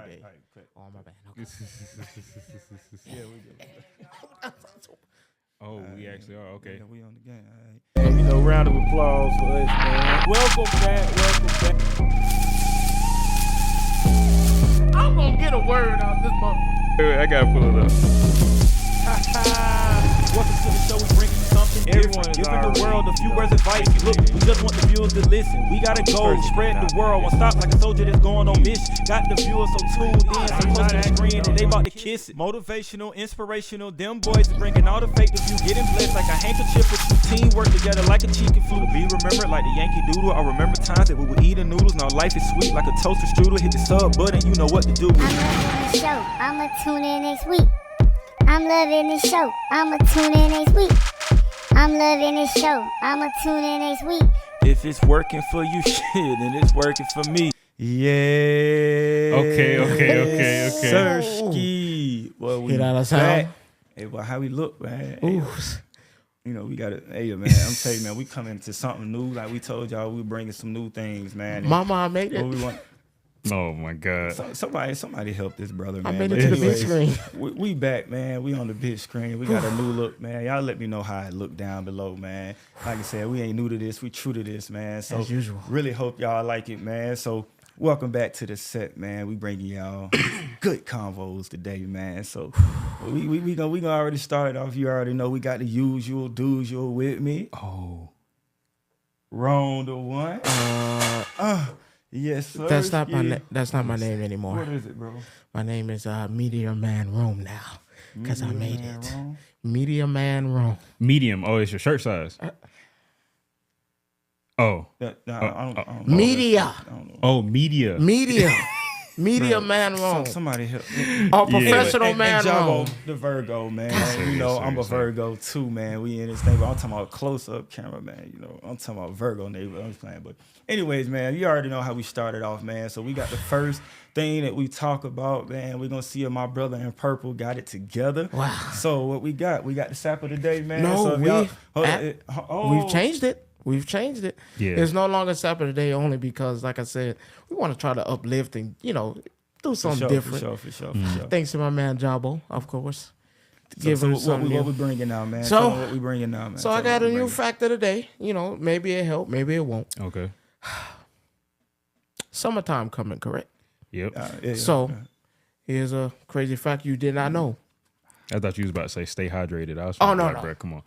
day. Oh, my bad. Okay. Yeah, we good. Oh, we actually are. Okay. Yeah, we on the game. All right. You know, round of applause for us, man. Welcome back. I'm gonna get a word out this motherfucker. Wait, I gotta pull it up. Welcome to the show. We bring you something different. Giving the world a few words of advice. Look, we just want the viewers to listen. We gotta go spread the word. Won't stop like a soldier that's going on mission. Got the viewers so tuned in, so close to the screen, and they about to kiss it. Motivational, inspirational. Them boys is bringing all the fake review. Getting blessed like a handkerchief with you. Teamwork together like a chicken flute. Be remembered like the Yankee Doodle. I remember times that we were eating noodles. Now life is sweet like a toaster strudel. Hit the sub button, you know what to do. I'm loving the show. I'ma tune in next week. I'm loving the show. I'ma tune in next week. I'm loving this show. I'ma tune in next week. If it's working for you, shit, then it's working for me. Yeah. Okay. Sirski. Well, we Hear that back. sound? Hey, well, how we look, man? Ooh. You know, we got to, hey, man, I'm telling you, man, we coming to something new. Like we told y'all, we bringing some new things, man. And Mama, I made it. what we want, Oh my God. somebody help this brother, man. I made it But to the big anyways, screen. we back, man. We on the big screen. We got a new look, man. Y'all let me know how it look down below, man. Like I said, we ain't new to this. We true to this, man. So As usual. really hope y'all like it, man. So welcome back to the set, man. We bringing y'all good convos today, man. So we gonna already start off. You already know we got the usual dudes. You're with me. Oh. Round the one. Yes, sir. That's not my name anymore. What is it, bro? My name is Media Man Rome now, because I Media made Man it. Rome? Media Man Rome. Medium. Oh, it's your shirt size. Oh. I don't know. Media. I don't know. Oh, media. Media Man Rome. Somebody help me. Oh, professional And man Jabo, Rome. the Virgo, man. Yes, You know, sir, I'm a yes, sir. Virgo too, man. We in this thing, but I'm talking about close-up camera, man. You know, I'm talking about Virgo neighbor. I'm just playing, but anyways, man, you already know how we started off, man. So we got the first thing that we talk about, man. We're gonna see if my brother in purple got it together. Wow. So what we got the sap of the day, man. No, so if we've changed it. We've changed it. Yeah. It's no longer Sap of the Day only because, like I said, we want to try to uplift and, do something different. For sure. Thanks to my man Jabo, of course. So what we bringing now, man? So- Tell me what we bringing now, man. So I got a new fact of the day. Maybe it helped, maybe it won't. Okay. Summertime coming, correct? Yep. So here's a crazy fact you did not know. I thought you was about to say stay hydrated. I was Oh, trying to no, be like, no. bro, come on.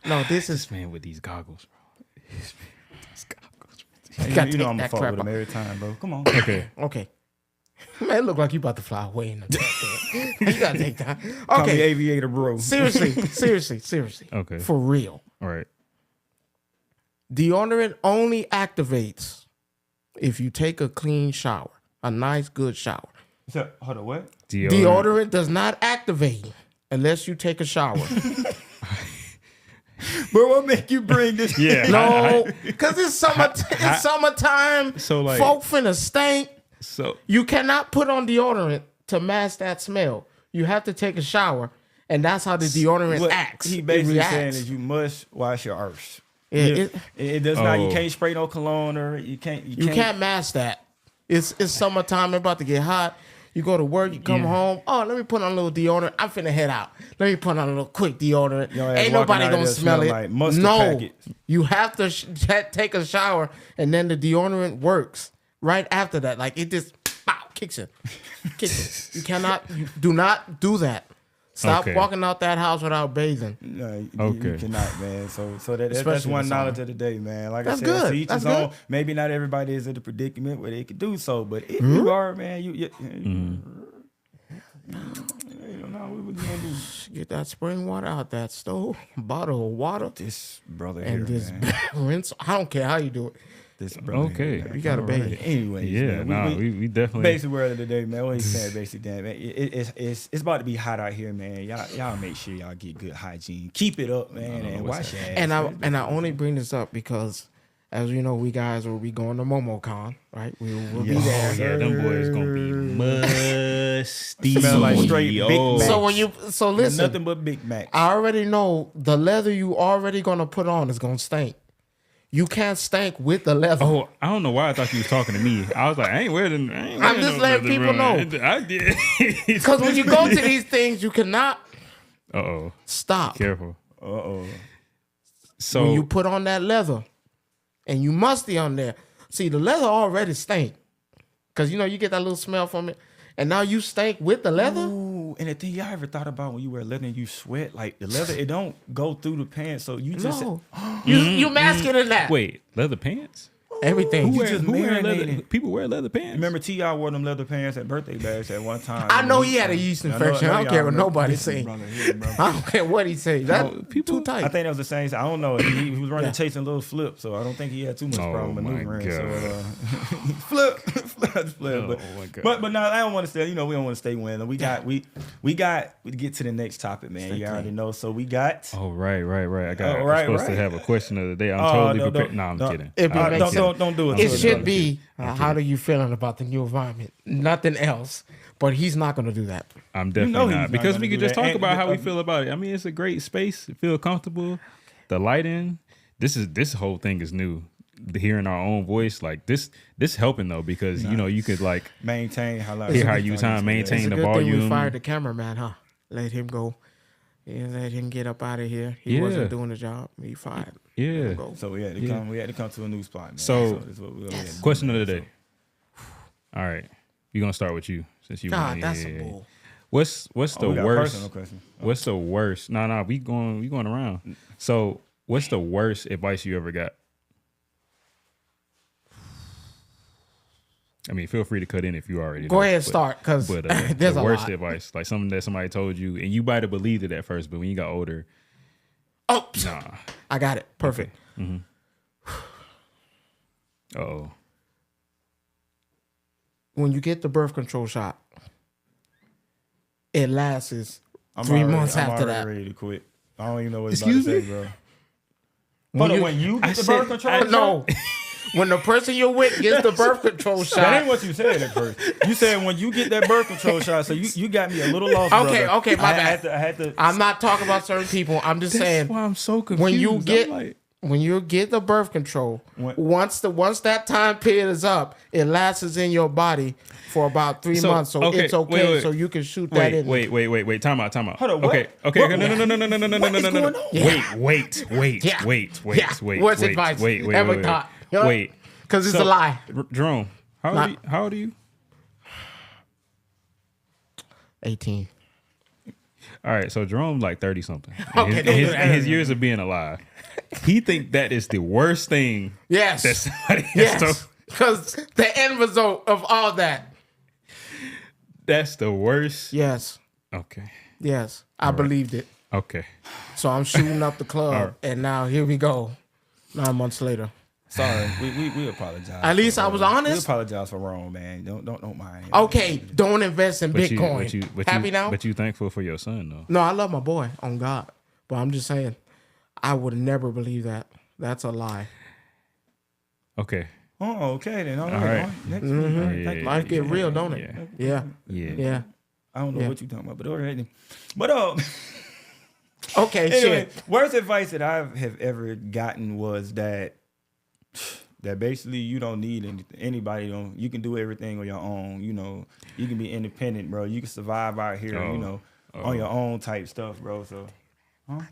No, this is This man with these goggles, bro. This man with these goggles. You, gotta you know take I'm gonna that fuck crap with him off. every time, bro. Come on. Okay. okay. Man, it look like you about to fly away in the back. You gotta take that. Call me Okay. Aviator Bro. Seriously. Okay. For real. All right. Deodorant only activates if you take a clean shower, a nice, good shower. So, hold on, what? Deodorant does not activate unless you take a shower. Bro, what make you bring this? Yeah. No, because it's summertime. So, like- folk finna stink. So You cannot put on deodorant to mask that smell. You have to take a shower, and that's how the deodorant What acts. he It basically saying reacts. is you must wash your arse. Yeah, It does not. You Oh. can't spray no cologne or you can't. you can't mask that. It's summertime. It's about to get hot. You go to work. You come home. Oh, let me put on a little deodorant. I'm finna head out. Let me put on a little quick deodorant. Your ass Ain't walking nobody out gonna there smell smell it. like mustard No, packets. you have to take a shower, and then the deodorant works right after that. Like it just kicks in. You cannot. You do not do that. Stop Okay. walking out that house without bathing. No, you Okay. cannot, man. So that's Especially one in the summer. knowledge of the day, man. Like That's I said, good. to each That's his own. good. Maybe not everybody is in the predicament where they could do so, but if you are, man, you don't know what we gonna do. Get that spring water out that stove, bottle of water, This brother and here, this man. rinse. I don't care how you do it. This brother. Okay. Here, man. You gotta bathe. Anyways, yeah, man, we definitely. basic word of the day, man. What he said, basic damn, man. It's about to be hot out here, man. Y'all make sure y'all get good hygiene. Keep it up, man, and wash your ass. And I only bring this up because, as you know, we guys will be going to MomoCon, right? We will be Yes. there. Yeah, them boys gonna be musty. Smell like straight Big Mac. So listen, nothing but Big Macs. I already know the leather you already gonna put on is gonna stink. You can't stank with the leather. Oh, I don't know why I thought you was talking to me. I was like, I ain't wearing. I'm just letting people know. I did. Because when you go to these things, you cannot stop. Careful. So When you put on that leather, and you musty on there. See, the leather already stink. Because, you get that little smell from it. And now you stink with the leather? Ooh, and the thing y'all ever thought about when you wear leather and you sweat, like the leather, it don't go through the pants, so you just No. You masking in that. wait, leather pants? Everything. Who You just Who wear leather? marinating. People wear leather pants. Remember T.I. wore them leather pants at birthday bash at one time. I know he had a yeast infection. I don't care what nobody say. Bro. I don't care what he say. That people- too tight. I think that was the same. I don't know. He was running chasing little flip, so I don't think he had too much problem my maneuvering. So God. flip. My God. But no, I don't want to stay. We don't want to stay winning. We got to get to the next topic, man. You already know. So we got. Oh right. I got. right, I'm supposed to have a question of the day. I'm totally prepared. No, I'm kidding. It I'm makes kidding. Don't do it. It should be, how do you feeling about the new environment? Nothing else. But he's not going to do that. I'm definitely know he's not not because gonna we could do just that. talk And- about how we feel about it. I mean, it's a great space. Feel comfortable. The lighting. This whole thing is new. Hearing our own voice, like this helping though because you could like maintain how loud. hear how you time maintain It's a the good thing we volume. fired the cameraman, huh? Let him go. Yeah, let him get up out of here. He wasn't doing the job. He fired. Yeah. Go. So we had to come. We had to come to a new spot, man. So, this is what we're gonna do. Question of the day. All right, we're gonna start with you since you. God, went. that's Yeah. a bull. What's the We got a worst? personal question. What's the worst? No, we going around. So, what's the worst advice you ever got? I mean, feel free to cut in if you already Go know, ahead and but- start, because But there's the a worst lot. advice, like something that somebody told you, and you might have believed it at first, but when you got older, Oh, nah. I got it. Perfect. Oh, When you get the birth control shot, it lasts I'm 3 already- months I'm after already that. ready to quit. I don't even know what you're Excuse about to me? say, bro. When you- When you I get the said- birth control I- shot? No. When the person you're with gets the birth control That shot. ain't what you said at first. You said when you get that birth control shot, so you got me a little lost, Okay, brother. okay, my I bad. had to. I'm not talking about certain people. I'm just that's saying why I'm so confused. when you I'm get like, when you get the birth control, When- once that time period is up, it lasts in your body for about 3 So, months. So okay, it's okay. wait. So you can shoot that in. wait. Time out. Hold on, Okay, what? okay. What? No. What is going on? Yeah. Wait. Yeah. Wait. What's advice ever got? You know? Wait. Because it's So, a lie. Jerome, how old are you? 18. All right, so Jerome like 30 something. Okay, don't do that. In his years of being alive, he think that is the worst thing Yes. that somebody has Yes. told. Because the end result of all that. That's the worst. Yes. Okay. Yes. I believed it. Okay. So I'm shooting up the club. And now here we go. 9 months later. Sorry, we apologize. At least I was We honest. apologize for wrong, man. Don't mind him. Okay, don't invest in Bitcoin. Happy now? But you thankful for your son though. No, I love my boy, on God. But I'm just saying, I would never believe that. That's a lie. Okay. Oh, okay then. All All right. right. Next week. All right, thank you. Life get real, don't it? Yeah. Yeah. Yeah. Yeah. I don't know Yeah. what you're talking about, but all right then. But Okay, anyway, shit. worst advice that I have ever gotten was that basically you don't need anybody. You can do everything on your own. You know, you can be independent, bro. You can survive out here. You know, on your own type stuff, bro. So, I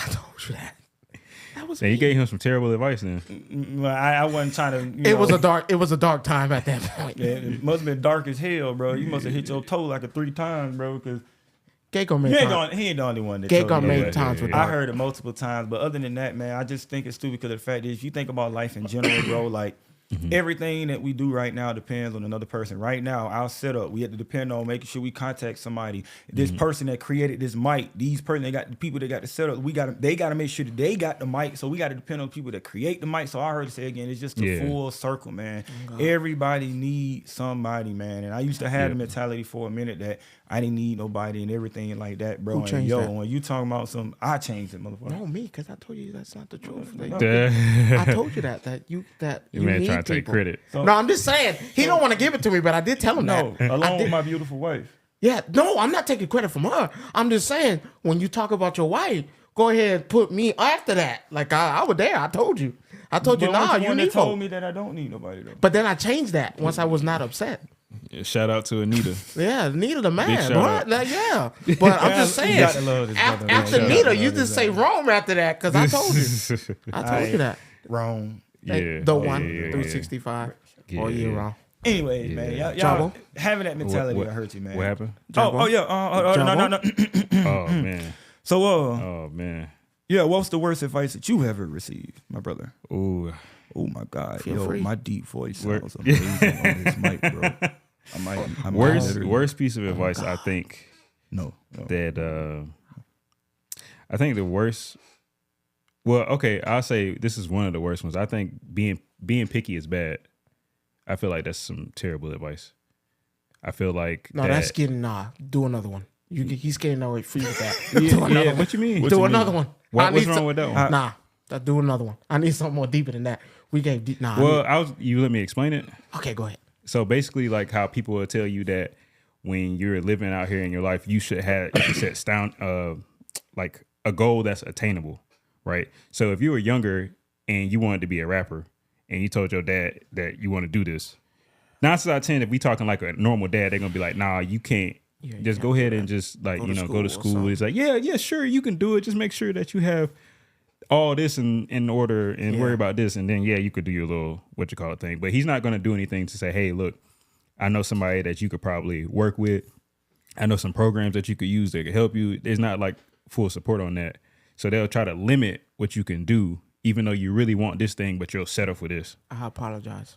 told you that. That was And you gave him some terrible advice then. well, I wasn't trying to. it was a dark time at that point. Yeah, it must have been dark as hell, bro. You must have hit your toe like 3 times, bro. Because Keiko he made ain't time. the only one that Keiko told me made that. times with I dark. heard it multiple times, but other than that, man, I just think it's stupid because the fact is, if you think about life in general, bro, like everything that we do right now depends on another person. Right now, our setup, we have to depend on making sure we contact somebody. This person that created this mic, these person they got the people that got the setup. They got to make sure that they got the mic, so we got to depend on people that create the mic. So I heard it say again, it's just a full circle, man. Everybody needs somebody, man. And I used to have the mentality for a minute that I didn't need nobody and everything like that, bro. Who And changed that? when you talking about I changed it, motherfucker. No, me, because I told you that's not the truth. Duh. I told you that you You man need trying to take people. credit. No, I'm just saying he don't want to give it to me, but I did tell him No, that. I along did. with my beautiful wife. Yeah, no, I'm not taking credit from her. I'm just saying when you talk about your wife, go ahead and put me after that. Like I was there. I told you. You nah, you need told folk. me that I don't need nobody though. But then I changed that once I was not upset. Yeah, shout out to Anita. Yeah, Nita the man, shout bro. out. Like, yeah. But I'm just saying, got to love this brother, man. after Shout out Nita, to you love just this say Rome after that because I told you. I told you that. Wrong. Yeah. The one, yeah. 365 all Yeah. year round. Anyways, man, y'all Jabbo? having that mentality What- that hurts you, man. What happened? Oh yeah. No. Oh man. So Oh man. yeah, what's the worst advice that you ever received, my brother? Ooh. Oh my God, Feel free. my deep voice Where- sounds amazing on this mic, bro. I might Worst piece of advice I think No. that I think the worst. Well, okay, I'll say this is one of the worst ones. I think being picky is bad. I feel like that's some terrible advice. I feel like No, that's getting do another one. He's getting away free with that. yeah, Do another one. what you mean? Do another one. What's need wrong with that one? Nah, do another one. I need something more deeper than that. We gave deep. Nah. Well, you let me explain it. Okay, go ahead. So basically, like how people will tell you that when you're living out here in your life, you should set down like a goal that's attainable, right? So if you were younger and you wanted to be a rapper and you told your dad that you want to do this, 9 out of 10, if we talking like a normal dad, they're gonna be like, nah, you can't. Just go ahead and just like, go to school. It's like, yeah, sure, you can do it. Just make sure that you have all this in order and worry about this. And then, you could do your little, thing. But he's not going to do anything to say, hey, look, I know somebody that you could probably work with. I know some programs that you could use that could help you. There's not like full support on that. So they'll try to limit what you can do, even though you really want this thing, but you'll settle for this. I apologize.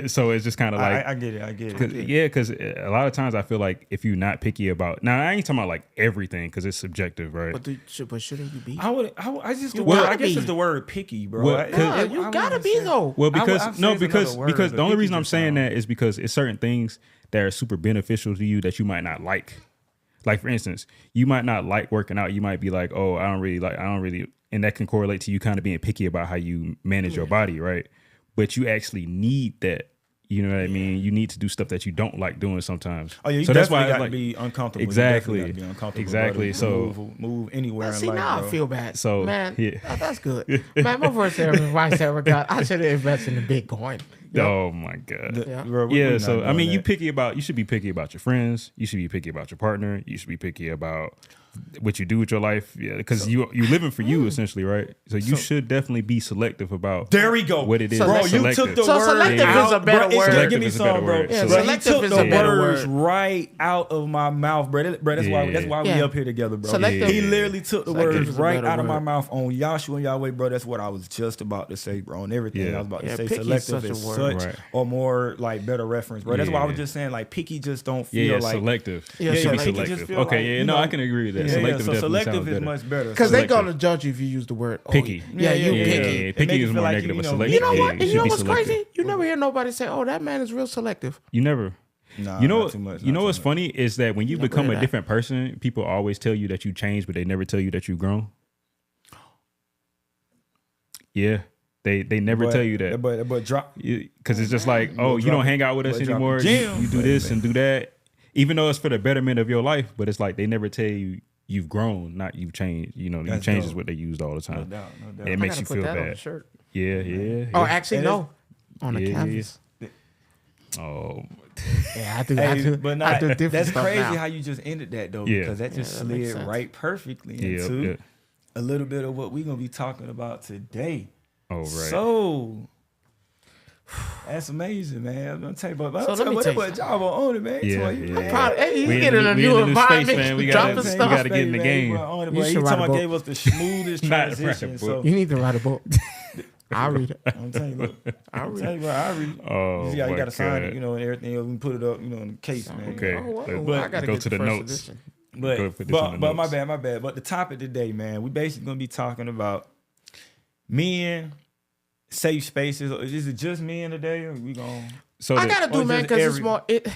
So it's just kind of like I get it. Yeah, because a lot of times I feel like if you're not picky about, now I ain't talking about like everything because it's subjective, right? But shouldn't you be? I just gotta guess be. it's the word picky, bro. Well, Yeah, you gotta be though. Well, I'd because say it's another word, because but the only picky reason I'm just saying sound- that is because it's certain things that are super beneficial to you that you might not like. Like for instance, you might not like working out. You might be like, oh, I don't really, and that can correlate to you kind of being picky about how you manage your body, right? But you actually need that. You know what I mean? You need to do stuff that you don't like doing sometimes. Oh yeah, you so that's why definitely it's got like, to be uncomfortable. Exactly. You definitely gotta be uncomfortable, Exactly. brother. So move anywhere in See, life, now bro. I feel bad. So, man, yeah. that's good. Man, my first advice I ever got, I should have invested in the Bitcoin. oh my god. Yeah. Bro, we Yeah, not so I doing mean, that. you should be picky about your friends. You should be picky about your partner. You should be picky about what you do with your life. Yeah, because you living for you essentially, right? So you should definitely be selective about. There we go. What it is. Bro, you took the So word selective out. is a better bro, word. Give Selective me is a some, better bro. word. Yeah, Bro, he selective took is the a better words word. right out of my mouth, bro. That's why we Yeah. up here together, bro. Selective- He literally took the Selective words is a right better out of my word. mouth on Yahshua and Yahweh, bro. That's what I was just about to say, bro. On everything Yeah. I was about Yeah, to say. picky is Selective such a is word. such Right. or more like better reference, bro. That's why I was Yeah. just saying like picky just don't feel Yeah, like selective. Yeah, you should be selective. Just selective. feel Okay, like, yeah, you no, know, I can agree with that. Yeah, Selective so definitely selective sounds is better. much better. Because they Selective. gonna judge you if you use the word Picky. Yeah, you yeah, picky. yeah. It Picky make you is feel more like negative. you But know- selective, You know yeah, what? And you know should be what's selective. crazy? You never hear nobody say, "Oh, that man is real selective." You never. Nah, You know, not too much, you not know too what's much. funny is that when you Never become heard a that. different person, people always tell you that you changed, but they never tell you that you've grown. Yeah, they never But- tell you that But drop. because it's just like, oh, you don't hang out with us But drop anymore. the You, gym. you do this and do that, even though it's for the betterment of your life. But it's like they never tell you you've grown, not you've changed. You know, you That's change dope. is what they used all the No time. doubt, no doubt. And it I makes gotta you put feel that on the bad. shirt. Yeah. Oh, actually, And no. On the Yeah, yeah, canvas. Oh, Yeah, I do. Hey, but I not, do different that's stuff crazy now. how you just ended that though, Yeah. because that just Yeah, that makes slid sense. right perfectly yeah, into yeah. a little bit of what we're gonna be talking about today. Oh, right. So that's amazing, man. I'm gonna tell you about. So let me tell you what job on it, man. Yeah, So you, yeah. man. Proud- Hey, he's We in getting the- a we new in the new space, environment. man. We dropping gotta- stuff. we gotta get in the game. You He should write talking a about book. gave us the smoothest Not write a transition. book. So You need to write a book. I'll read it. I'm telling you, look, I'll I'm read telling it. you, bro, I read. Oh, You see how you my gotta sign God. it, you know, and everything else. We put it up, you know, in the case, man. Okay. Oh, well, But I gotta go get to the first notes. edition. But Go put this in the but my notes. bad. But the topic today, man, we basically gonna be talking about men, safe spaces. Is it just men today, or we gonna? So I the- gotta do, or man, just because it's every- more. It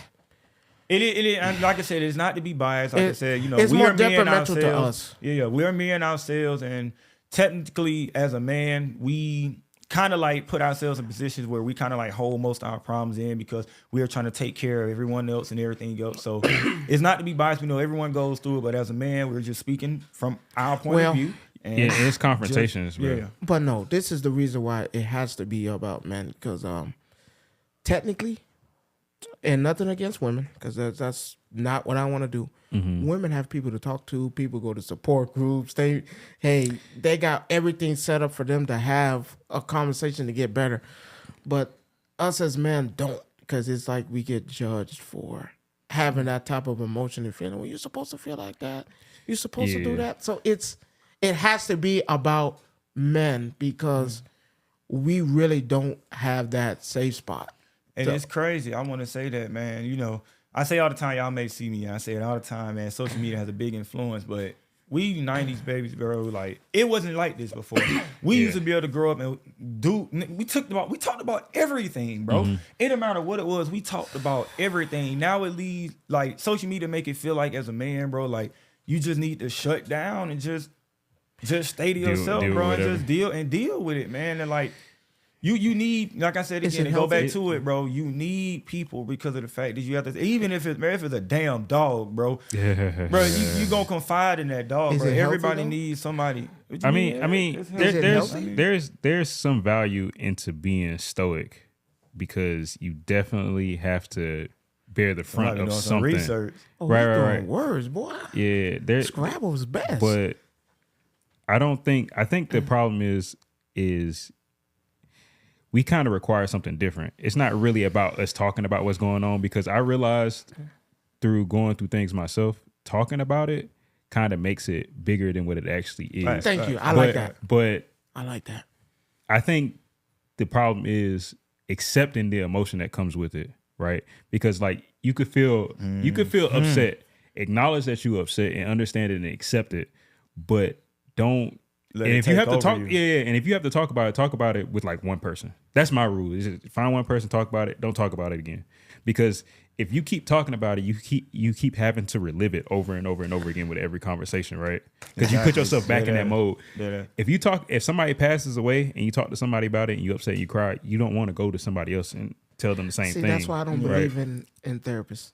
and like I said, it's not to be biased. Like I said, you know, it's we more are men detrimental to ourselves. us. Yeah, we're men ourselves, and technically, as a man, we kind of like put ourselves in positions where we kind of like hold most of our problems in because we are trying to take care of everyone else and everything else. So it's not to be biased. We know everyone goes through it, but as a man, we're just speaking from our point of view. And Yeah, it's confrontations, bro. yeah. But no, this is the reason why it has to be about men because technically, and nothing against women because that's not what I want to do. Women have people to talk to. People go to support groups. They got everything set up for them to have a conversation to get better. But us as men don't because it's like we get judged for having that type of emotion and feeling. Well, you're supposed to feel like that. You're supposed to do that. So it has to be about men because we really don't have that safe spot. And So- it's crazy. I want to say that, man. You know, I say all the time, y'all may see me. I say it all the time, man. Social media has a big influence, but we 90s babies, bro, like it wasn't like this before. We used to be able to grow up and do. We talked about everything, bro. It didn't matter what it was. We talked about everything. Now it leads like social media make it feel like as a man, bro, like you just need to shut down and just stay to yourself, deal bro, with and just deal with it, man. And like. You need, like I said again, and go back to it, bro. You need people because of the fact that you have to, even if it's a damn dog, bro. Bro, you gonna confide in that dog, Is bro. it healthy, Everybody though? needs somebody. I mean, Is it healthy? there's some value into being stoic because you definitely have to bear the front of something. Research. Oh, Right, you right, doing right. words, boy. Yeah, there's Scrabble's best. but I think the problem is we kind of require something different. It's not really about us talking about what's going on because I realized through going through things myself, talking about it kind of makes it bigger than what it actually is. Right. Thank you. I like that. But I like that. I think the problem is accepting the emotion that comes with it, right? Because like you could feel upset, acknowledge that you're upset and understand it and accept it, but don't. Let And it if you take have to over talk, you. and if you have to talk about it with like one person. That's my rule. Is just find one person, talk about it, don't talk about it again. Because if you keep talking about it, you keep having to relive it over and over and over again with every conversation, right? Because you put yourself back in that mode. Yeah. If somebody passes away and you talk to somebody about it and you upset, you cry, you don't want to go to somebody else and tell them the same See, thing. that's why I don't right? believe in therapists.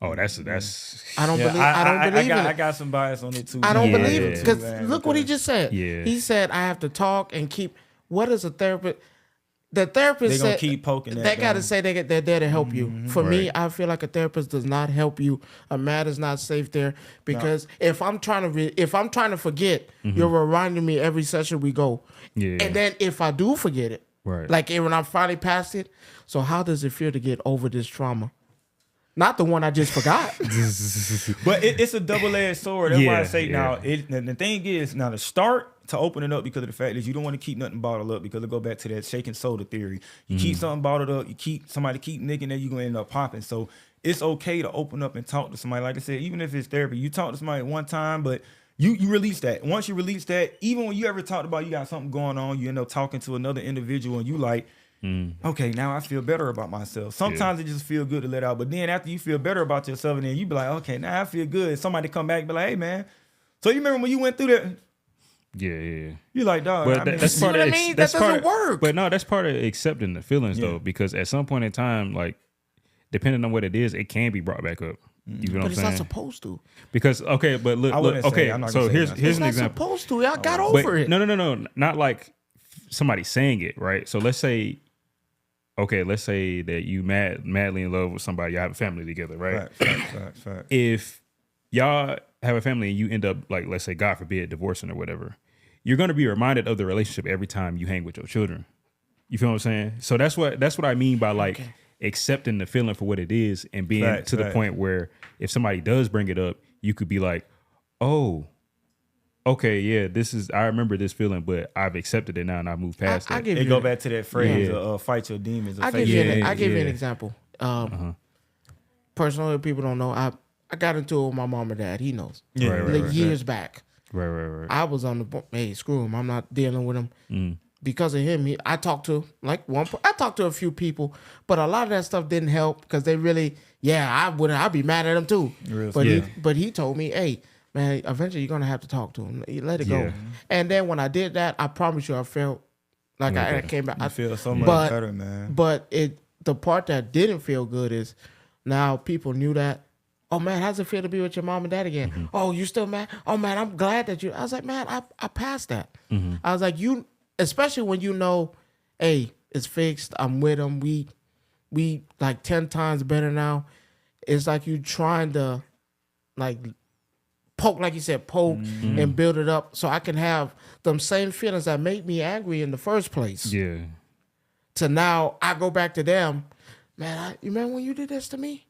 Oh, that's I don't Yeah, believe. I don't believe in I it. got some bias on it too. I don't Yeah. believe it because Man, look what he just said. Yeah. He said I have to talk and keep. What is a therapist? The therapist They gonna said keep poking that They got to down. say they're there to help you. For me, Right. I feel like a therapist does not help you. A mat is not safe there because if I'm trying to forget, you're reminding me every session we go. Yeah. And then if I do forget it, Right. like when I'm finally past it, so how does it feel to get over this trauma? Not the one I just forgot. But it's a double-edged sword. That's why I Yeah, say now. yeah. The thing is now to start to open it up because of the fact that you don't want to keep nothing bottled up because it go back to that shaking soda theory. You keep something bottled up, somebody keep nicking it, you're gonna end up popping. So it's okay to open up and talk to somebody. Like I said, even if it's therapy, you talk to somebody one time, but you release that. Once you release that, even when you ever talked about you got something going on, you end up talking to another individual and you like, okay, now I feel better about myself. Sometimes it just feel good to let out, but then after you feel better about yourself, and then you be like, okay, now I feel good. Somebody come back and be like, hey man, so you remember when you went through that? Yeah. You like, dog. But I mean, that's see part what of I mean? that's That part doesn't of, work. But no, that's part of accepting the feelings Yeah. though, because at some point in time, like depending on what it is, it can be brought back up. You know But what I'm it's not saying? supposed to. Because okay, but I look, wouldn't say, okay. I'm not So gonna say here's that. here's It's an not example. supposed to. Y'all got But over it. no, not like somebody saying it, right? So let's say that you madly in love with somebody, you have a family together, right? Fact. If y'all have a family and you end up like, let's say, God forbid, divorcing or whatever, you're going to be reminded of the relationship every time you hang with your children. You feel what I'm saying? So that's what I mean by like accepting the feeling for what it is and being Facts, to the facts. point where if somebody does bring it up, you could be like, oh, okay, yeah, I remember this feeling, but I've accepted it now and I moved past I it. give It you go back to that phrase Yeah. of fight your demons. Or I face give your you Yeah, I give you an yeah. example. Personally, people don't know. I got into it with my mom and dad. He knows. Yeah, Right, Years back. Right. I was on the hey, screw him. I'm not dealing with him. Because of him, I talked to a few people, but a lot of that stuff didn't help because they really, I'd be mad at him too. Real But he told me, hey, man, eventually you're gonna have to talk to him. You let it Yeah. go. And then when I did that, I promise you, I felt Like I better. came back. I feel so much But- better, man. But the part that didn't feel good is now people knew that. Oh man, how's it feel to be with your mom and dad again? Mm-hmm. Oh, you still mad? Oh man, I'm glad that you. I was like, man, I passed that. Mm-hmm. I was like, you, especially when you know, hey, it's fixed. I'm with them. We like 10 times better now. It's like you trying to like poke, like you said, poke and build it up so I can have them same feelings that make me angry in the first place. Yeah. To now I go back to them, man, you remember when you did this to me?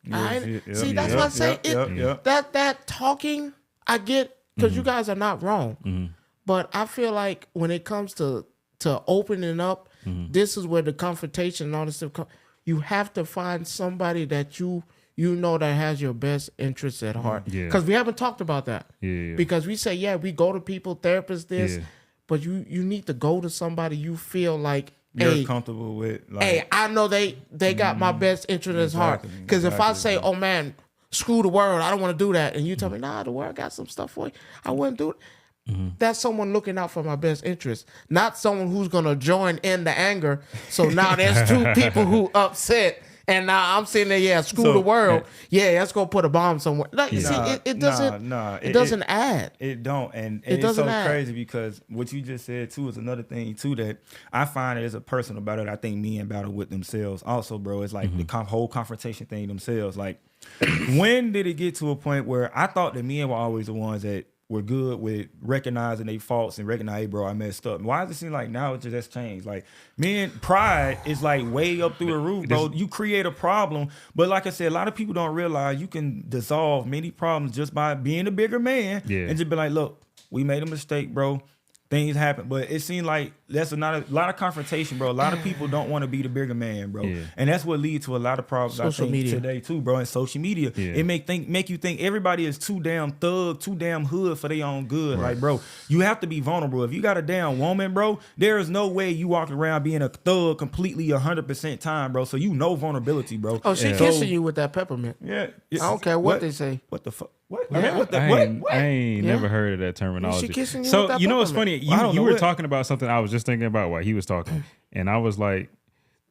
See, that's what I say. That talking, I get, because you guys are not wrong. But I feel like when it comes to opening up, this is where the confrontation and all this stuff you have to find somebody that you know that has your best interests at heart. Because we haven't talked about that. Because we say, yeah, we go to people, therapists, this, but you need to go to somebody you feel like, You're comfortable with. Like, hey, I know they got my best interest at heart. Because if I say, oh man, screw the world, I don't want to do that, and you tell me, nah, the world got some stuff for you, I wouldn't do it. That's someone looking out for my best interest, not someone who's gonna join in the anger. So now there's two people who upset, and now I'm sitting there, yeah, screw the world, yeah, let's go put a bomb somewhere. Like, you see, it doesn't, it doesn't add. It don't, and It it's doesn't so add. crazy because what you just said too is another thing too that I find it as a personal battle that I think men battle with themselves. Also, bro, it's like the whole confrontation thing themselves. Like, when did it get to a point where I thought that men were always the ones that were good with recognizing their faults and recognize, hey, bro, I messed up. Why does it seem like now it just has changed? Like, men, pride is like way up through the roof, bro. You create a problem, but like I said, a lot of people don't realize you can dissolve many problems just by being a bigger man and just be like, look, we made a mistake, bro. Things happen, but it seemed like that's not a lot of confrontation, bro. A lot of people don't want to be the bigger man, bro, and that's what leads to a lot of problems. Social I think media today too, bro, and social media. It make you think everybody is too damn thug, too damn hood for their own good. Like, bro, you have to be vulnerable. If you got a damn woman, bro, there is no way you walk around being a thug completely 100% time, bro. So you know vulnerability, bro. Oh, she kissing you with that peppermint. Yeah, I don't care what they say. What the fuck? What? Yeah. I mean, what the I what? ain't, What? I ain't Yeah. never heard of that terminology. She kissing you So with that you know what's peppermint. funny? Well, I don't You know were what- talking about something I was just thinking about while he was talking, and I was like,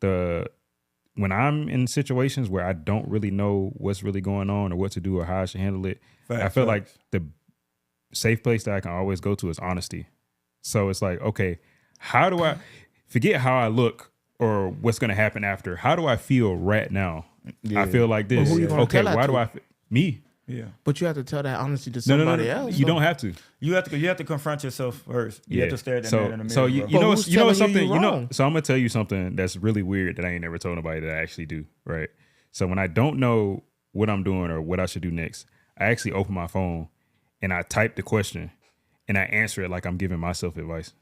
when I'm in situations where I don't really know what's really going on or what to do or how I should handle it, I feel like the safe place that I can always go to is honesty. So it's like, okay, how do I forget how I look or what's going to happen after? How do I feel right now? I feel like this. who you gonna Okay, tell that why to? do I? Me? Yeah. But you have to tell that honesty to No, somebody no. else. You don't have to. You have to confront yourself first. You have to stare at that man in the mirror. So you bro. know, who's you know telling something. you You know, wrong? so I'm gonna tell you something that's really weird that I ain't never told nobody that I actually do. Right. So when I don't know what I'm doing or what I should do next, I actually open my phone and I type the question and I answer it like I'm giving myself advice.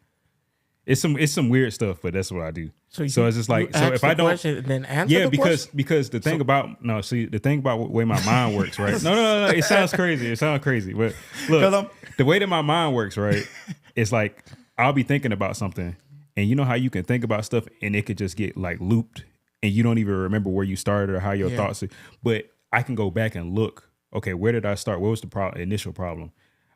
It's some weird stuff, but that's what I do. So it's just like, you so ask if the I don't, question and then answer yeah, the question? because the thing about the thing about the way my mind works, right? No. It sounds crazy. But look, the way that my mind works, right? It's like I'll be thinking about something, and you know how you can think about stuff and it could just get like looped, and you don't even remember where you started or how your thoughts. But I can go back and look. Okay, where did I start? What was the initial problem?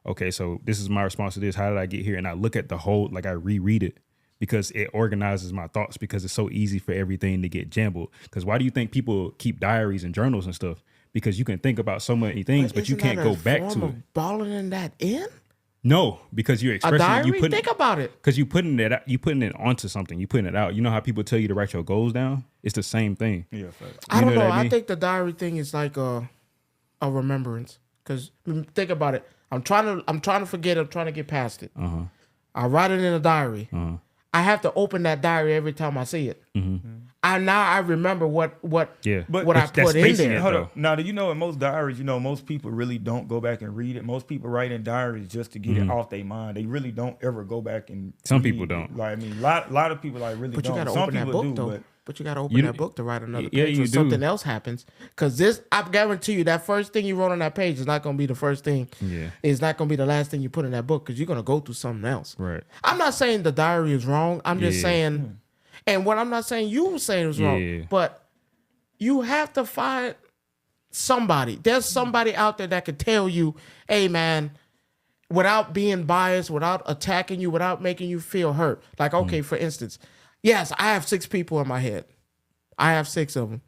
Okay, so this is my response to this. How did I get here? And I look at the whole, like I reread it because it organizes my thoughts because it's so easy for everything to get jumbled. Because why do you think people keep diaries and journals and stuff? Because you can think about so many things, but you isn't can't that go a back form to of it. balling that in? No, because you're A expressing diary? you Think about it. because you putting it onto something. You putting it out. You know how people tell you to write your goals down? It's the same thing. Yeah, facts. I don't know know. what I I mean? think the diary thing is like a remembrance. Because think about it. I'm trying to forget. I'm trying to get past it. I write it in a diary. I have to open that diary every time I see it. I remember what Yeah. what I That's put in facing there. it, Hold though. up. Now, do you know in most diaries, most people really don't go back and read it. Most people write in diaries just to get it off their mind. They really don't ever go back and Some read people it. don't. Like, I mean, lot of people like really But you don't. got to Some open that people book do, though. But you got to open You- that book to write another yeah, page you when do. something else happens. Because this, I guarantee you, that first thing you wrote on that page is not going to be the first thing. Yeah. It's not going to be the last thing you put in that book because you're going to go through something else. Right. I'm not saying the diary is wrong. I'm just Yeah. saying, and what I'm not saying you were saying was Yeah. wrong. But you have to find somebody. There's somebody out there that could tell you, hey, man, without being biased, without attacking you, without making you feel hurt. Like, okay, for instance, Yes, I have 6 people in my head. I have 6 of them.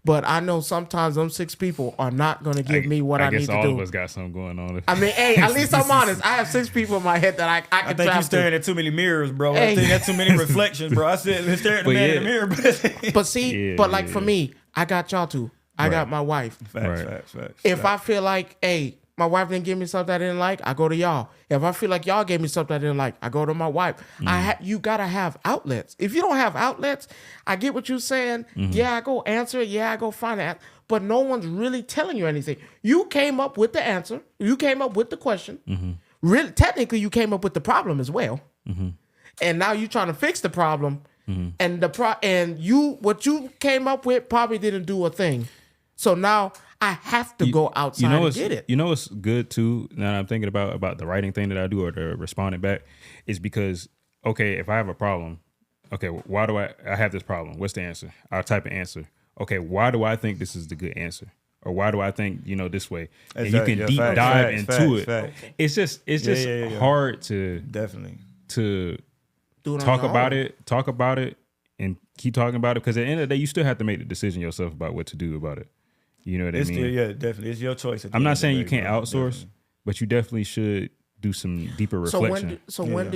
But I know sometimes them 6 people are not going to give me what I need to do. I guess all of us got something going on. I mean, hey, at least I'm honest. I have 6 people in my head that I can I think you're staring at too many mirrors, bro. I think that's too many reflections, bro. I said, staring at the man in the mirror. But see, for me, I got y'all two. I got my wife. Facts. If I feel like, hey, my wife didn't give me something I didn't like, I go to y'all. If I feel like y'all gave me something I didn't like, I go to my wife. You gotta have outlets. If you don't have outlets, I get what you're saying. Yeah, I go answer it. Yeah, I go find it. But no one's really telling you anything. You came up with the answer. You came up with the question. Really, technically, you came up with the problem as well. And now you're trying to fix the problem. And what you came up with probably didn't do a thing. So now I have to go outside and get it. You know what's good too, now that I'm thinking about the writing thing that I do or the responding back, is because, okay, if I have a problem, okay, why do I have this problem? What's the answer? I'll type an answer. Okay, why do I think this is the good answer? Or why do I think, this way? And you can deep dive into it. Facts. It's just hard to definitely to talk about it, and keep talking about it, because at the end of the day, you still have to make the decision yourself about what to do about it. You know what I mean? Still, definitely. It's your choice. I'm not saying you can't outsource, but you definitely should do some deeper reflection. When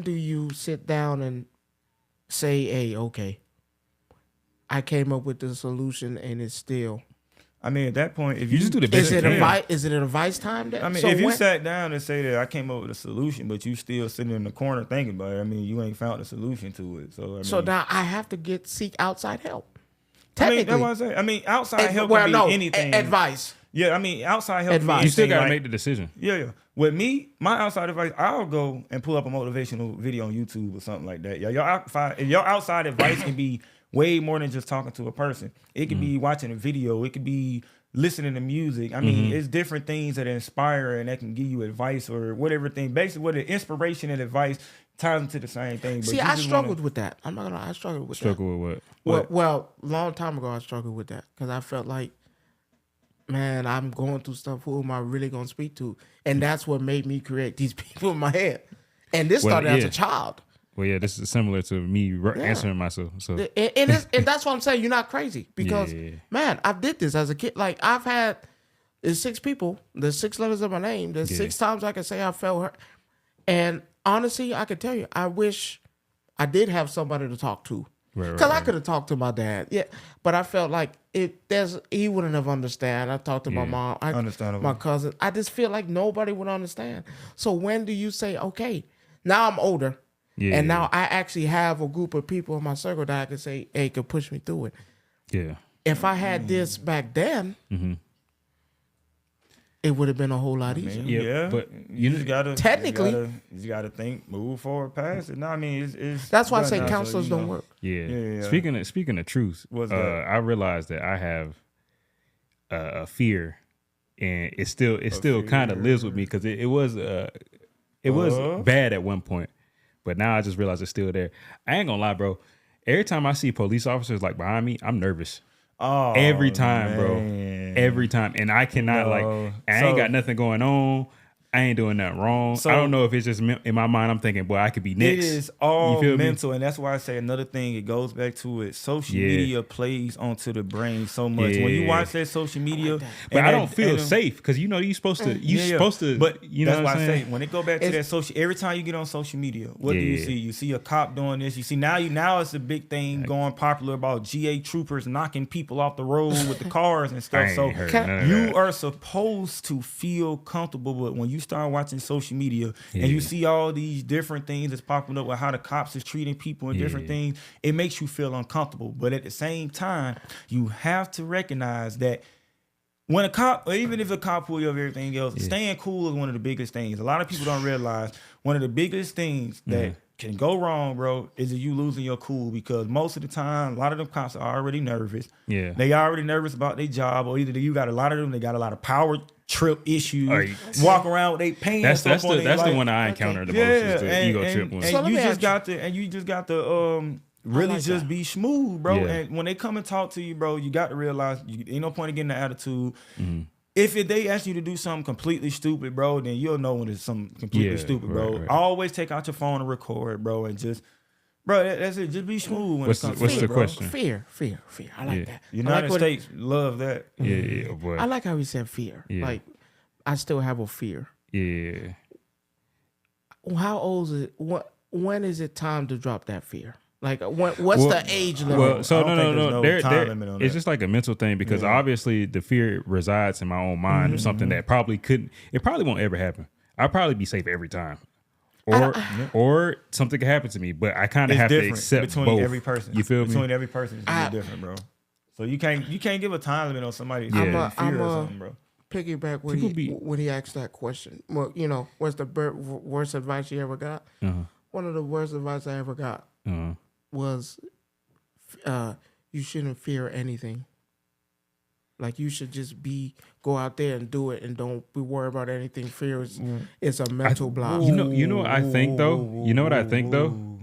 do you sit down and say, hey, okay, I came up with the solution and it's still... I mean, at that point, if you just do the best you can. Is it advice time? I mean, if you sat down and say that I came up with a solution, but you still sitting in the corner thinking about it, I mean, you ain't found a solution to it. So now I have to seek outside help. I mean, that's what I say. I mean, outside help can be anything. Advice. Yeah, I mean, outside help. Advice. You still got to make the decision. Yeah. With me, my outside advice, I'll go and pull up a motivational video on YouTube or something like that. Yeah, your outside advice can be way more than just talking to a person. It could be watching a video. It could be listening to music. I mean, it's different things that inspire and that can give you advice or whatever thing. Basically, what the inspiration and advice ties into the same thing. But see, I struggled with that. I'm not gonna lie, I struggled with that. With what? Well, long time ago, I struggled with that because I felt like, man, I'm going through stuff. Who am I really gonna speak to? And that's what made me create these people in my head. And this started as a child. Well, yeah, this is similar to me answering myself. So, and that's what I'm saying. You're not crazy because, man, I did this as a kid. Like there's 6 people. There's 6 letters of my name. There's 6 times I can say I felt hurt. And honestly, I can tell you, I wish I did have somebody to talk to. Because I could have talked to my dad. Yeah, but I felt like he wouldn't have understand. I talked to my mom, my cousin. I just feel like nobody would understand. So when do you say, okay, now I'm older. Yeah, and now I actually have a group of people in my circle that I can say, hey, could push me through it. Yeah. If I had this back then, it would have been a whole lot easier. Yeah, but you just gotta you gotta think, move forward past it. No, I mean it's that's why I say counselors don't work. Yeah. Speaking of truth, I realized that I have a fear, and it still kind of lives with me because it was bad at one point. But now I just realize it's still there. I ain't gonna lie, bro. Every time I see police officers like behind me, I'm nervous. Oh, every time, bro. Every time. And I cannot I ain't got nothing going on. I ain't doing nothing wrong. So, I don't know if it's just in my mind. I'm thinking, boy, I could be next. It is all mental, and that's why I say another thing. It goes back to it. Social media plays onto the brain so much. When you watch that social media, but I don't feel safe because you're supposed to. But that's why I say when it go back to that social. Every time you get on social media, what do you see? You see a cop doing this. You see now it's a big thing going popular about GA troopers knocking people off the road with the cars and stuff. So you are supposed to feel comfortable, but when you start watching social media and you see all these different things that's popping up with how the cops is treating people and different things, it makes you feel uncomfortable. But at the same time, you have to recognize that when a cop, or even if a cop pull you over everything else, staying cool is one of the biggest things. A lot of people don't realize one of the biggest things that can go wrong, bro, is you losing your cool, because most of the time, a lot of them cops are already nervous. Yeah. They already nervous about their job, or either you got a lot of them, they got a lot of power trip issues, walk around with their pants. That's the one I encountered the most, is the ego trip one. And you just got to really just be smooth, bro. Yeah. And when they come and talk to you, bro, you got to realize ain't no point in getting the attitude. If they ask you to do something completely stupid, bro, then you'll know when it's something completely stupid, bro. Right. Always take out your phone and record, bro, and just Bro, that's it. Just be smooth when What's it comes what's to the it, bro. question? Fear. I like Yeah. that. United I like States love that. Yeah, boy. I like how he said fear. Yeah. Like, I still have a fear. Yeah. How old is it? When is it time to drop that fear? Like, what's Well- the age limit? Well, so I don't think no. there's no time limit on It's that. just like a mental thing because Yeah. obviously the fear resides in my own mind of something that probably couldn't. It probably won't ever happen. I'll probably be safe every time, or something could happen to me. But I kind of It's have to different accept between both. every person. You feel Between me? every person, it's gonna be different, bro. So you can't give a time limit on somebody's Yeah. fear or something, bro. Piggyback when he asked that question. Well, what's the worst advice you ever got? One of the worst advice I ever got was, you shouldn't fear anything. Like, you should just go out there and do it, and don't be worried about anything. Fear is a mental block. You know what I think though. You know what I think though.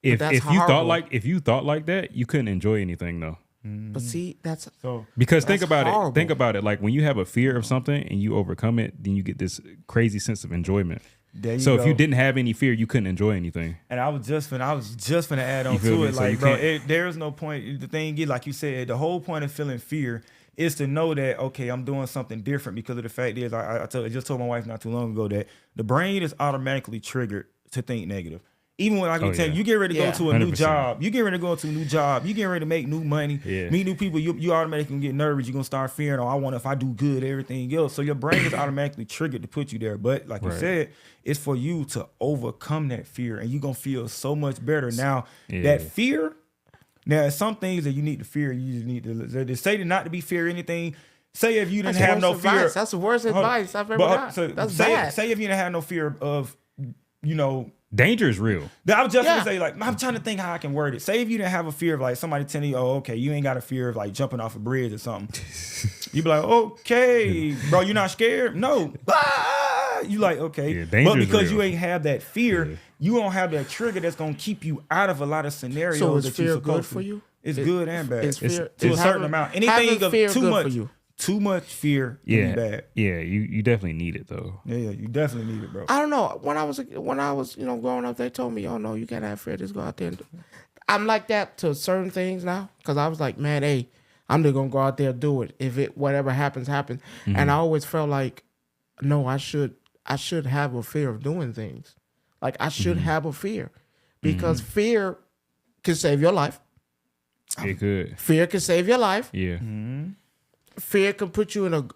If that's you thought horrible. like that, you couldn't enjoy anything though. But see, that's So Because think That's about horrible. it. Think about it. Like when you have a fear of something and you overcome it, then you get this crazy sense of enjoyment. there you So go. if you didn't have any fear, you couldn't enjoy anything. And I was just gonna add on You feel to me? it, So you like, bro, can't- there's no point. The thing is, like you said, the whole point of feeling fear is to know that, okay, I'm doing something different, because of the fact is, I just told my wife not too long ago that the brain is automatically triggered to think negative. Even when I can tell you, you get ready to go to a new 100%. job, you get ready to go to a new job, you get ready to make new money, Yeah. meet new people, you automatically gonna get nervous. You're gonna start fearing, oh, I wonder if I do good, everything else. So your brain is automatically triggered to put you there. But like you Right. said, it's for you to overcome that fear, and you're gonna feel so much better. Now, Yeah. that fear, now some things that you need to fear, you just need to, they say to not to be fear anything. Say if you didn't That's have worst no advice. fear. That's the worst Hold on. advice I've ever But, got. so That's say, bad. say if you didn't have no fear of, Danger is real. I was just Yeah. gonna say, like, I'm trying to think how I can word it. Say if you didn't have a fear of, like, somebody telling you, oh, okay, you ain't got a fear of, like, jumping off a bridge or something. You be like, okay, bro, you're not scared? No. Ah! You like, okay. Yeah, danger but is because real. you ain't have that fear, Yeah. you don't have that trigger that's gonna keep you out of a lot of scenarios. So is that you're fear supposed good to. for you? It's It- good and bad. is fear- To a is certain having- amount. having Anything of fear too good much for you? Too much fear can Yeah. be bad. Yeah, you definitely need it though. Yeah, you definitely need it, bro. I don't know. When I was growing up, they told me, "Oh no, you can't have fear. Just go out there." And do. I'm like that to certain things now, because I was like, "Man, hey, I'm just gonna go out there and do it. If it whatever happens, happens." And I always felt like, no, I should have a fear of doing things. Like I should have a fear, because fear can save your life. It could. Fear can save your life. Yeah. Fear can put you in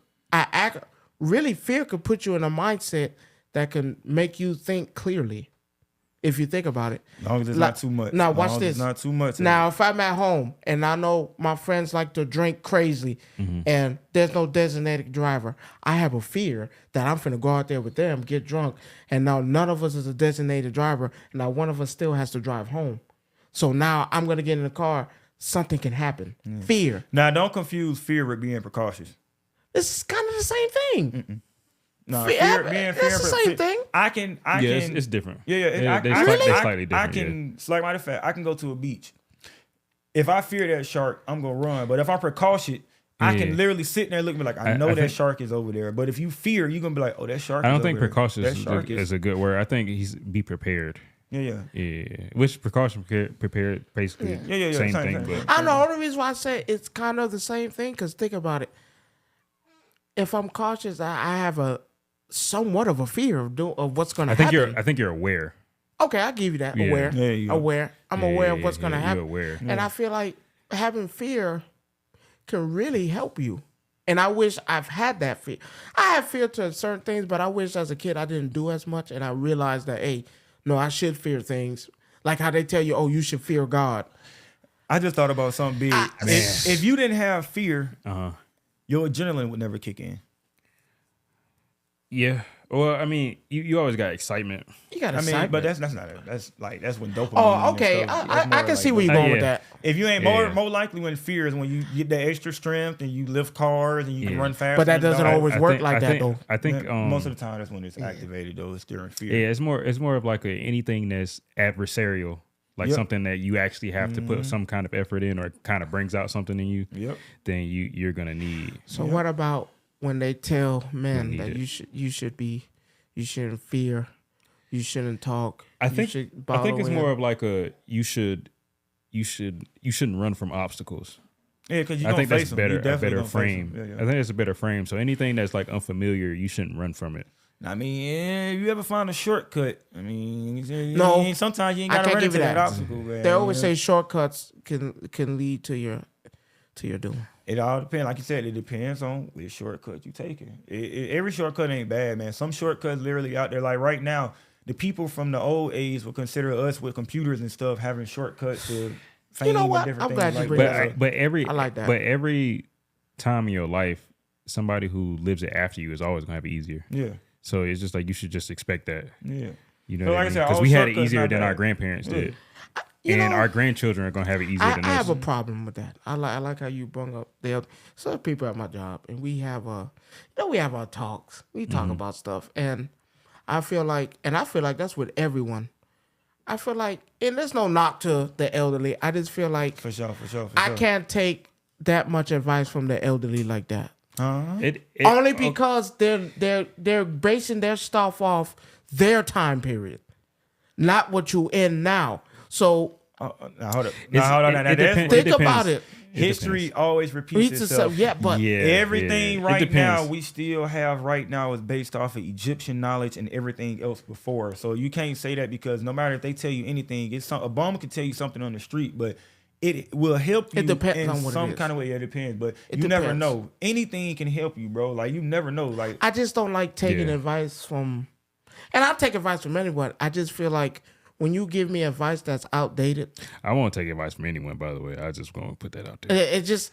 fear could put you in a mindset that can make you think clearly, if you think about it. As long as it's Like- not too much. now, As watch long as this. It's not too much. Now, if I'm at home and I know my friends like to drink crazy and there's no designated driver, I have a fear that I'm finna go out there with them, get drunk, and now none of us is a designated driver, and now one of us still has to drive home. So now I'm gonna get in the car, something can happen. Fear. Now, don't confuse fear with being precautious. This is kind of the same thing. No, Fear- that's the same thing. I can. Yeah, it's different. Yeah. They I slightly different. I can, like matter of fact, I can go to a beach. If I fear that shark, I'm gonna run. But if I'm precautious, I Yeah. can literally sit there and look at me like, I know that shark is over there. But if you fear, you're gonna be like, oh, that shark. I is don't over think there. precautious That shark is a good word. I think be prepared. Yeah. Yeah. Which precaution prepared basically Yeah. same Same thing. thing. But I know. The only reason why I say it's kind of the same thing, because think about it. If I'm cautious, I have a somewhat of a fear of what's going to happen. I think you're aware. Okay, I'll give you that. Yeah. Aware. Yeah, you go. Aware. I'm Yeah, aware yeah, of what's yeah, going to you're happen. aware. And I feel like having fear can really help you. And I wish I've had that fear. I have fear to certain things, but I wish as a kid I didn't do as much. And I realized that, hey, no, I should fear things. Like how they tell you, oh, you should fear God. I just thought about something big. If you didn't have fear, your adrenaline would never kick in. Yeah. Well, I mean, you always got excitement. You got I to mean, but that's not it. That's when dopamine. Oh, and okay. stuff- I that's more can like see where you're going with yeah. that. If you ain't Yeah. more likely when fear is when you get that extra strength and you lift cars and you can Yeah. run fast. But that doesn't always work like that, though. I think most of the time that's when it's activated though. It's during fear. yeah, it's more of like anything that's adversarial, like Yep. something that you actually have to put some kind of effort in, or kind of brings out something in you. Yep. Then you're gonna need. So what about when they tell men need that it. you shouldn't fear you shouldn't talk. I think should it's bottle more in. of like a you shouldn't run from obstacles. Yeah, because you I don't think face that's them. You a definitely better don't face frame. them. Yeah. I think it's a better frame. So anything that's like unfamiliar, you shouldn't run from it. I mean, if you ever find a shortcut, I mean, No, sometimes you ain't I got to can't run give into you that that. obstacle. Man. They always say shortcuts can lead to your doom. It all depends. Like you said, it depends on which shortcut you taking. Every shortcut ain't bad, man. Some shortcuts literally out there. Like right now, the people from the old age will consider us with computers and stuff having shortcuts to fame You know and what? different I'm things glad you like bring that. that up. But I like that. But every time in your life, somebody who lives it after you is always gonna have it easier. Yeah, So it's just like you should just expect that. yeah. You know So what like I I mean? said, Because all we had it shortcuts easier not than bad. our grandparents did. You And know, our grandchildren are gonna have it easier I than us. have a problem with that. I like how you brought up some people at my job, and we have our talks. We talk about stuff, and I feel like that's with everyone. I feel like, and there's no knock to the elderly. I just feel like For sure. I can't take that much advice from the elderly like that. Okay. Only because they're basing their stuff off their time period, not what you in now. So Now hold up. It's- Hold on. it Now, depends. think depends. about it. History always repeats itself. Yeah, but Yeah, Everything it right depends. now we still have right now is based off of Egyptian knowledge and everything else before. So you can't say that because no matter if they tell you anything, a bum can tell you something on the street, but it will help you It depends in on what it some is. kind of way. It depends, but It you never depends. know. Anything can help you, bro. Like you never know. Like I just don't like taking Yeah. advice from, and I'll take advice from anyone. I just feel like when you give me advice that's outdated, I won't take advice from anyone, by the way. I just going to put that out there. it's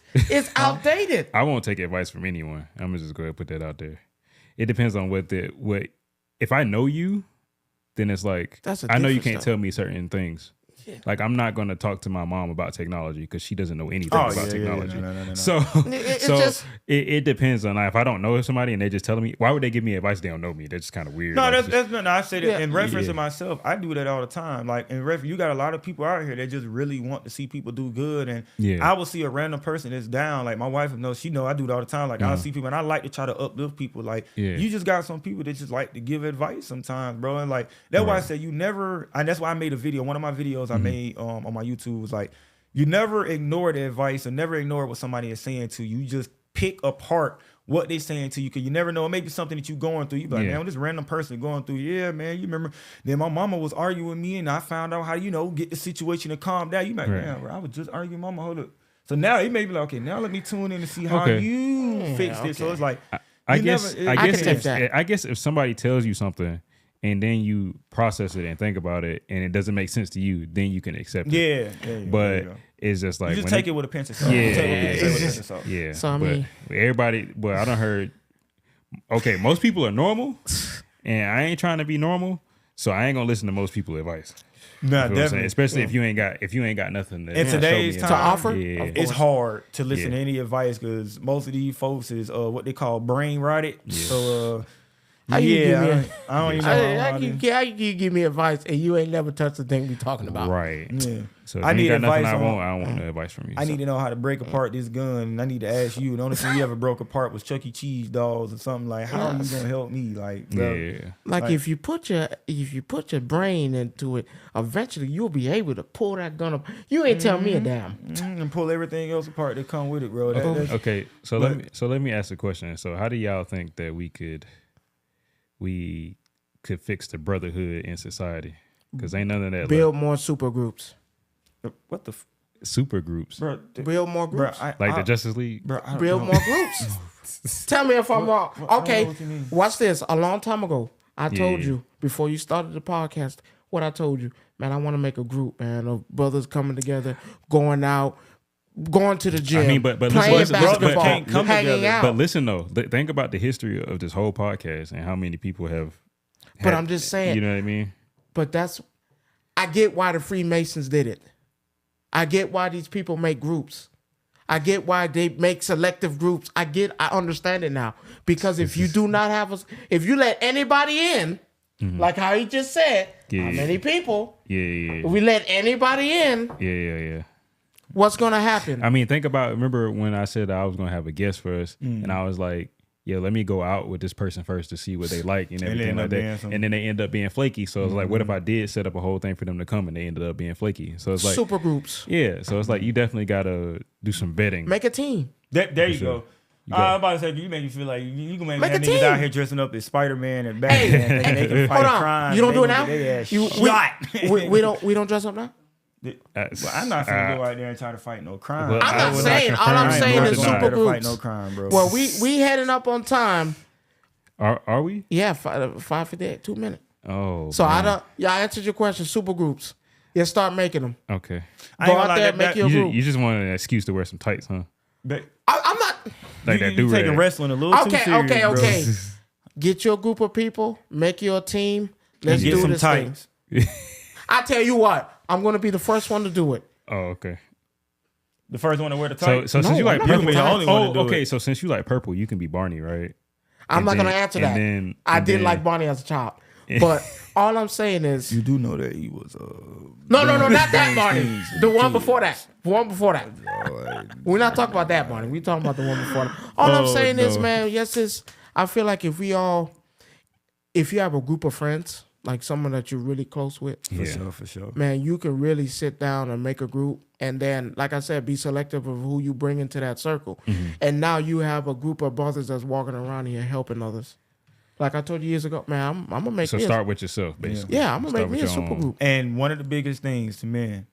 outdated. I won't take advice from anyone. I'm gonna just go ahead and put that out there. It depends on what if I know you, then it's like That's a I know you different can't stuff. tell me certain things. Yeah. Like I'm not gonna talk to my mom about technology because she doesn't know anything Oh, about yeah, technology. no. So It's so just- it depends on if I don't know somebody and they just telling me, why would they give me advice they don't know me? That's just kind of weird. no, Like, that's no. I say that Yeah. in reference to Yeah. myself. I do that all the time. Like in reference, you got a lot of people out here that just really want to see people do good, and Yeah. I will see a random person that's down. Like my wife knows, she know I do it all the time. Like I'll see people, and I like to try to uplift people. Like Yeah. you just got some people that just like to give advice sometimes, bro. And like that's why I Right. said you never. And that's why I made a video. One of my videos I made on my YouTube was like, you never ignore the advice or never ignore what somebody is saying to you. You just pick apart what they saying to you, because you never know. It may be something that you going through. You be like, Yeah. man, this random person going through. Yeah, man, you remember? Then my mama was arguing with me, and I found out how get the situation to calm down. You be like, Right. man, bro, I was just arguing, mama. Hold up. So now it may be like, okay, now let me tune in to see how Okay. you fix this. So okay. it's like, I you guess never- I I guess can take if, that. I guess if somebody tells you something and then you process it and think about it and it doesn't make sense to you, then you can accept it. yeah, there you But go. it's just like You just when take it with a pinch of salt. Yeah, You take it with a it's pinch of salt. Yeah. So, I but mean- everybody, but I done heard. Okay, most people are normal, and I ain't trying to be normal, so I ain't gonna listen to most people's advice. Nah, You know what I'm saying? definitely. Especially if you ain't got nothing to In show today's me time- To offer? Yeah. Of It's hard to listen Yeah. to any advice because most of these folks is what they call brain rotted. So How you give me I a- don't even know. how you give me advice and you ain't never touched the thing we talking about? Right. Yeah. So if I you need ain't got nothing advice I on- want, I don't want no advice from you. I need to know how to break apart this gun. And I need to ask you. The only thing you ever broke apart was Chuck E. Cheese dolls or something. Like, how are you gonna help me? Like, bro, Yeah. Like Like- if you put your brain into it, eventually you'll be able to pull that gun up. You ain't tell me a damn. and pull everything else apart that come with it, bro. That's- Okay. So But- let me ask a question. So how do y'all think that we could fix the brotherhood in society? Because ain't none of that Build more super groups. what the, super groups bro? Build more Bro, groups. like the Justice League. bro, I don't Build know. more groups. Tell me if I'm wrong. I don't know Okay, what you mean. watch this. A long time ago, I told Yeah. you before you started the podcast what I told you. Man, I want to make a group, man, of brothers coming together, going out, going to the gym. I mean, but playing listen, basketball, can't come hanging together. out. But listen though, think about the history of this whole podcast and how many people have. But I'm just saying. You know what I mean? But I get why the Freemasons did it. I get why these people make groups. I get why they make selective groups. I understand it now. Because if you do not have if you let anybody in, like how he just said, Yeah. how many people, Yeah. if we let anybody in, Yeah. what's gonna happen? I mean, remember when I said I was gonna have a guest for us, and I was like, yo, let me go out with this person first to see what they like and everything end like up that. being some- And then they end up being flaky. So it's like, what if I did set up a whole thing for them to come and they ended up being flaky? So it's like Super groups. yeah. So it's like you definitely gotta do some vetting. Make a team. There you sure. go. You I got- was about to say, you make me feel like you can make Make a niggas team. out here dressing up as Spider-Man and Batman, thinking they can fight Hold on. crime. You don't and do it they now? gonna get their ass You- shot. we don't dress up now? Well, I'm not finna go out there and try to fight no crime. Well, I'm I not would saying. not All confirm I'm nor saying is deny. super to fight groups. no crime, bro. Well, we heading up on time. Are we? Yeah, 5:58, 2 minutes. Oh. So I man. don't. Yeah, I answered your question. Super groups. Yeah, start making them. Okay. I Go ain't gonna out lie, there, that- make that- your You group. just, you just wanted an excuse to wear some tights, huh? but I'm not. Like that you do taking rag. wrestling a little too Okay, serious, okay, bro. okay. Get your group of people. Make your team. Let's Get do some this tights. thing. I tell you what. I'm gonna be the first one to do it. Oh, okay. The first one to wear the So, tights. so since you No, like I'm not purple, gonna be the only one to do okay. it. So since you like purple, you can be Barney, right? I'm And not then- gonna answer and that. then- I and did then- like Barney as a child, but all I'm saying is You do know that he was no, not that Barney. The one before that. The one before that. We're not talking about that Barney. We're talking about the one before that. All I'm Oh, saying is, no. man, I feel like if you have a group of friends, like someone that you're really close with, for sure. man, you can really sit down and make a group. And then, like I said, be selective of who you bring into that circle. Mm-hmm. And now you have a group of brothers that's walking around here helping others. Like I told you years ago, man, I'm gonna make So me start with yourself, basically. I'm gonna Start make me with a your super own. group. And one of the biggest things to men,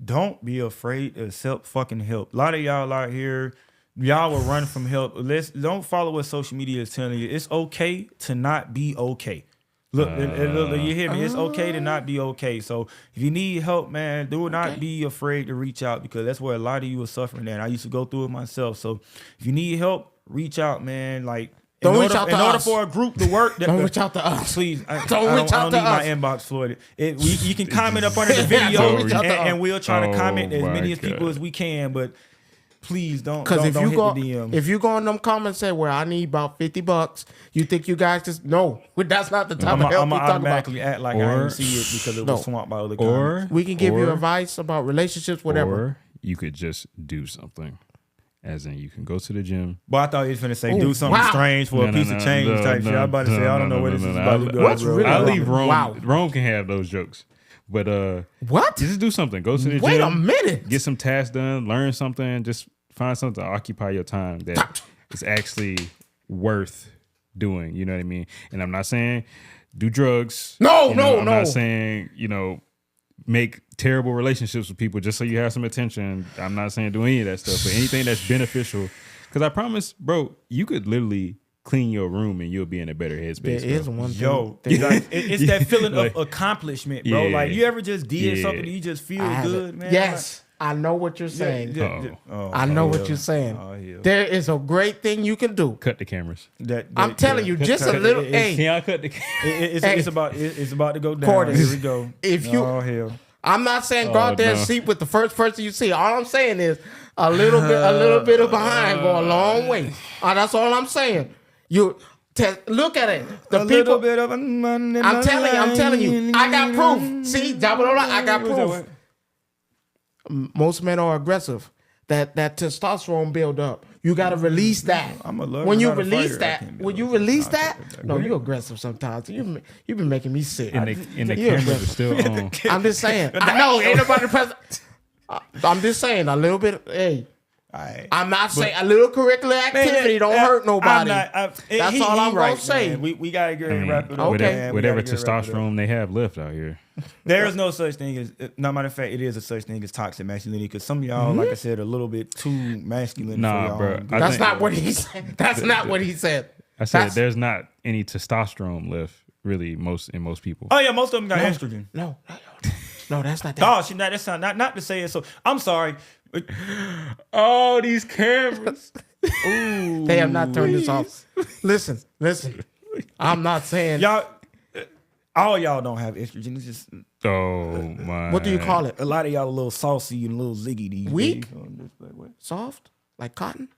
don't be afraid to accept fucking help. A lot of y'all out here, y'all will run from help. Don't follow what social media is telling you. It's okay to not be okay. Look, you hear me? It's okay to not be okay. So if you need help, man, do not be afraid to reach out, because that's where a lot of you are suffering at. I used to go through it myself. So if you need help, reach out, man. Like, Don't in reach order, out to in order us. for a group to work, Don't reach out to us. Please, I Don't reach out don't to need my us. inbox flooded. You can comment up under the Yeah, video, don't reach out to us. and we'll try to comment as Oh, many my as people God. as we can. But please don't Because if don't you hit go, the DM. if you go in them comments say where I need about $50, you think you guys just no? That's not the type I'm of help gonna we talk about. automatically act like I Or- didn't see it because it was No. swamped by other comments. Or We can give you or- advice about relationships, whatever. Or you could just do something, as in you can go to the gym. But I thought you was finna say Oh, do something wow. strange for a piece of change type shit. I was about to say I don't know where this is about to go. What's bro. really I'll wrong? leave Rome. Wow. Rome can have those jokes, but What? just do something. Go to the Wait gym. a minute. Get some tasks done. Learn something. Just find something to occupy your time that is actually worth doing. You know what I mean? And I'm not saying do drugs. No, You know, no, I'm no. not saying make terrible relationships with people just so you have some attention. I'm not saying do any of that stuff, but anything that's beneficial. Because I promise, bro, you could literally clean your room and you'll be in a better There headspace. is bro. one thing. Yo, that- like, it's that feeling Like- of accomplishment, bro. Yeah. Like you ever just did Yeah. something and you just feel I have good, it. man. Yes, I know what you're saying. I know what you're saying. Oh, yeah. There is a great thing you can do. Cut the cameras. I'm telling you, just a little. Hey, Can y'all cut the cameras? It's about to go down. Cordis, Here we go. if you- oh hell, I'm not saying go out there and no. sleep with the first person you see. All I'm saying is a little bit of behind go a long way. That's all I'm saying. Look at it. The a people. little bit of I'm telling you. I got proof. See, I got proof. Most men are aggressive. That testosterone build up. You got to release that. I'm a lover, when you not a release fighter. I that, can't be when a you lover. release I that, can't be no, you're aggressive sometimes. You've been making me sick. And the You're cameras are aggressive. still on. I'm just saying. I know ain't nobody present. I'm just saying a little bit. Hey, Alright. I'm not saying a little curricular activity don't hurt nobody. That's all I'm gonna say. Man. We gotta get ready to wrap it up. Okay. man. We Whatever gotta get ready to wrap it up. testosterone they have left out here. There is no such thing as, no matter of fact, it is a such thing as toxic masculinity. Because some of y'all, like I said, are a little bit too masculine. Nah, for y'all bro. own good. I That's think- not what he said. That's not what he said. I said That's- there's not any testosterone left, really, in most people. Oh yeah, most of them got estrogen. No, that's not that. Oh, shit, that's not to say it. So I'm sorry. Oh, these cameras. They have not turned this off. Listen. I'm not saying. Y'all, all y'all don't have estrogen. It's just Oh my. What do you call it? a lot of y'all a little saucy and a little ziggy these Weak? days. I'm just like, what? Soft, like cotton.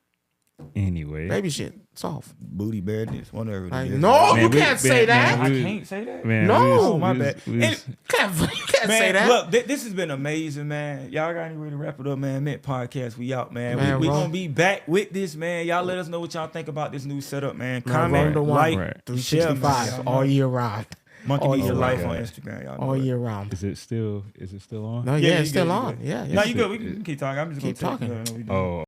Anyway, Baby shit, soft. Booty badness, whatever. it Like, is. no, Man, you we- can't say that. I we- can't say that. man, No. we was- Oh, my we was- bad. we was- You can't Man, say that. look, this has been amazing, man. Y'all got any way to wrap it up, man? Mint Podcast, we out, man. Man, we Ron- gonna be back with this, man. Y'all let us know what y'all think about this new setup, man. Man, Comment, Ron the One, like, Right. share, man. 365 Y'all all know. year round. Monkey all Needs Your year Life round. on Instagram, y'all know All it. year round. Is it still on? No, Yeah, yeah, you it's still good, you on. good. Yeah, No, yeah. you good. We can keep talking. I'm just Keep gonna take talking. it. Oh,